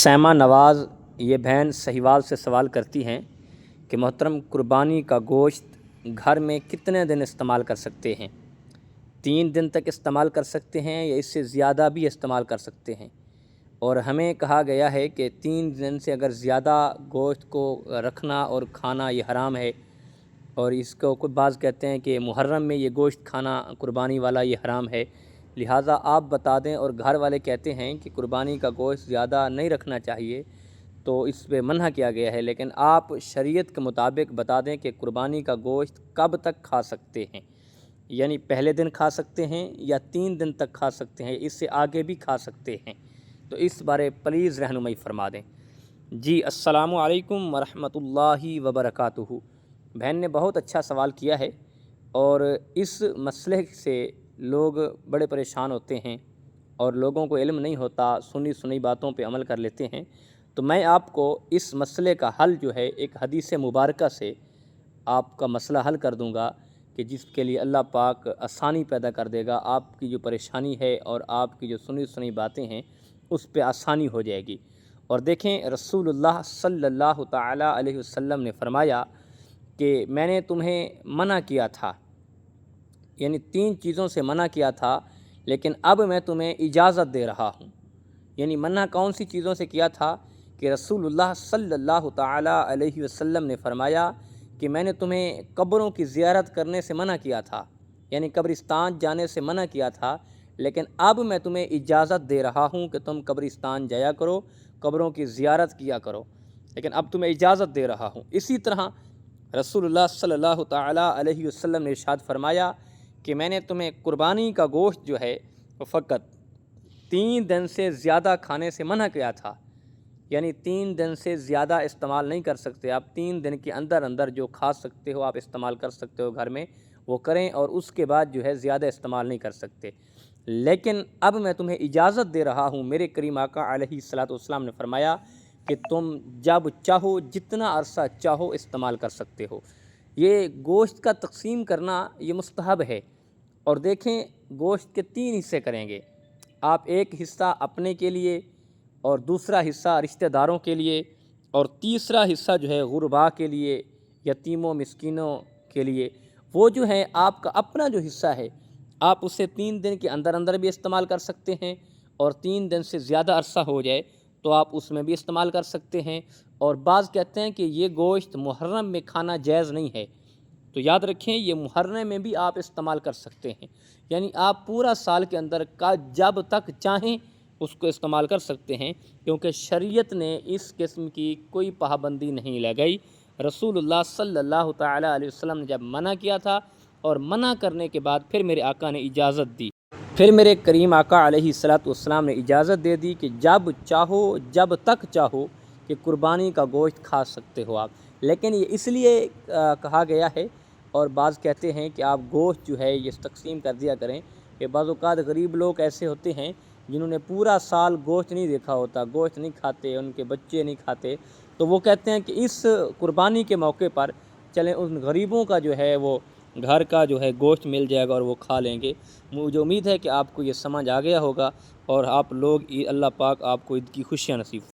سیما نواز یہ بہن سہیوال سے سوال کرتی ہیں کہ محترم قربانی کا گوشت گھر میں کتنے دن استعمال کر سکتے ہیں؟ 3 دن تک استعمال کر سکتے ہیں یا اس سے زیادہ بھی استعمال کر سکتے ہیں؟ اور ہمیں کہا گیا ہے کہ 3 دن سے اگر زیادہ گوشت کو رکھنا اور کھانا یہ حرام ہے، اور اس کو کوئی بعض کہتے ہیں کہ محرم میں یہ گوشت کھانا قربانی والا یہ حرام ہے، لہٰذا آپ بتا دیں۔ اور گھر والے کہتے ہیں کہ قربانی کا گوشت زیادہ نہیں رکھنا چاہیے، تو اس پہ منع کیا گیا ہے، لیکن آپ شریعت کے مطابق بتا دیں کہ قربانی کا گوشت کب تک کھا سکتے ہیں، یعنی پہلے دن کھا سکتے ہیں یا 3 دن تک کھا سکتے ہیں، اس سے آگے بھی کھا سکتے ہیں، تو اس بارے پلیز رہنمائی فرما دیں۔ جی السلام علیکم ورحمۃ اللہ وبرکاتہ۔ بہن نے بہت اچھا سوال کیا ہے، اور اس مسئلے سے لوگ بڑے پریشان ہوتے ہیں اور لوگوں کو علم نہیں ہوتا، سنی سنی باتوں پہ عمل کر لیتے ہیں۔ تو میں آپ کو اس مسئلے کا حل جو ہے ایک حدیث مبارکہ سے آپ کا مسئلہ حل کر دوں گا، کہ جس کے لیے اللہ پاک آسانی پیدا کر دے گا۔ آپ کی جو پریشانی ہے اور آپ کی جو سنی سنی باتیں ہیں اس پہ آسانی ہو جائے گی۔ اور دیکھیں، رسول اللہ صلی اللہ تعالی علیہ وسلم نے فرمایا کہ میں نے تمہیں منع کیا تھا، یعنی 3 چیزوں سے منع کیا تھا، لیکن اب میں تمہیں اجازت دے رہا ہوں۔ یعنی منع کون سی چیزوں سے کیا تھا؟ کہ رسول اللہ صلی اللہ تعالی علیہ وسلم نے فرمایا کہ میں نے تمہیں قبروں کی زیارت کرنے سے منع کیا تھا، یعنی قبرستان جانے سے منع کیا تھا، لیکن اب میں تمہیں اجازت دے رہا ہوں کہ تم قبرستان جایا کرو، قبروں کی زیارت کیا کرو، لیکن اب تمہیں اجازت دے رہا ہوں۔ اسی طرح رسول اللہ صلی اللہ تعالی علیہ وسلم نے ارشاد فرمایا کہ میں نے تمہیں قربانی کا گوشت جو ہے وہ فقط 3 دن سے زیادہ کھانے سے منع کیا تھا، یعنی 3 دن سے زیادہ استعمال نہیں کر سکتے آپ۔ 3 دن کے اندر اندر جو کھا سکتے ہو آپ استعمال کر سکتے ہو گھر میں، وہ کریں، اور اس کے بعد جو ہے زیادہ استعمال نہیں کر سکتے۔ لیکن اب میں تمہیں اجازت دے رہا ہوں، میرے کریم آقا علیہ الصلوۃ والسلام نے فرمایا کہ تم جب چاہو جتنا عرصہ چاہو استعمال کر سکتے ہو۔ یہ گوشت کا تقسیم کرنا یہ مستحب ہے۔ اور دیکھیں، گوشت کے 3 حصے کریں گے آپ، ایک حصہ اپنے کے لیے، اور دوسرا حصہ رشتہ داروں کے لیے، اور تیسرا حصہ جو ہے غرباء کے لیے، یتیموں مسکینوں کے لیے۔ وہ جو ہے آپ کا اپنا جو حصہ ہے، آپ اسے 3 دن کے اندر اندر بھی استعمال کر سکتے ہیں، اور 3 دن سے زیادہ عرصہ ہو جائے تو آپ اس میں بھی استعمال کر سکتے ہیں۔ اور بعض کہتے ہیں کہ یہ گوشت محرم میں کھانا جائز نہیں ہے، تو یاد رکھیں یہ محرم میں بھی آپ استعمال کر سکتے ہیں، یعنی آپ پورا سال کے اندر کا جب تک چاہیں اس کو استعمال کر سکتے ہیں، کیونکہ شریعت نے اس قسم کی کوئی پابندی نہیں لگائی۔ رسول اللہ صلی اللہ تعالی علیہ وسلم نے جب منع کیا تھا، اور منع کرنے کے بعد پھر میرے آقا نے اجازت دی، پھر میرے کریم آقا علیہ الصلوۃ والسلام نے اجازت دے دی کہ جب چاہو جب تک چاہو کہ قربانی کا گوشت کھا سکتے ہو آپ۔ لیکن یہ اس لیے کہا گیا ہے، اور بعض کہتے ہیں کہ آپ گوشت جو ہے یہ تقسیم کر دیا کریں، کہ بعض اوقات غریب لوگ ایسے ہوتے ہیں جنہوں نے پورا سال گوشت نہیں دیکھا ہوتا، گوشت نہیں کھاتے، ان کے بچے نہیں کھاتے، تو وہ کہتے ہیں کہ اس قربانی کے موقع پر چلیں ان غریبوں کا جو ہے وہ گھر کا جو ہے گوشت مل جائے گا اور وہ کھا لیں گے۔ مجھے امید ہے کہ آپ کو یہ سمجھ آ گیا ہوگا، اور آپ لوگ اللہ پاک آپ کو عید کی خوشیاں نصیب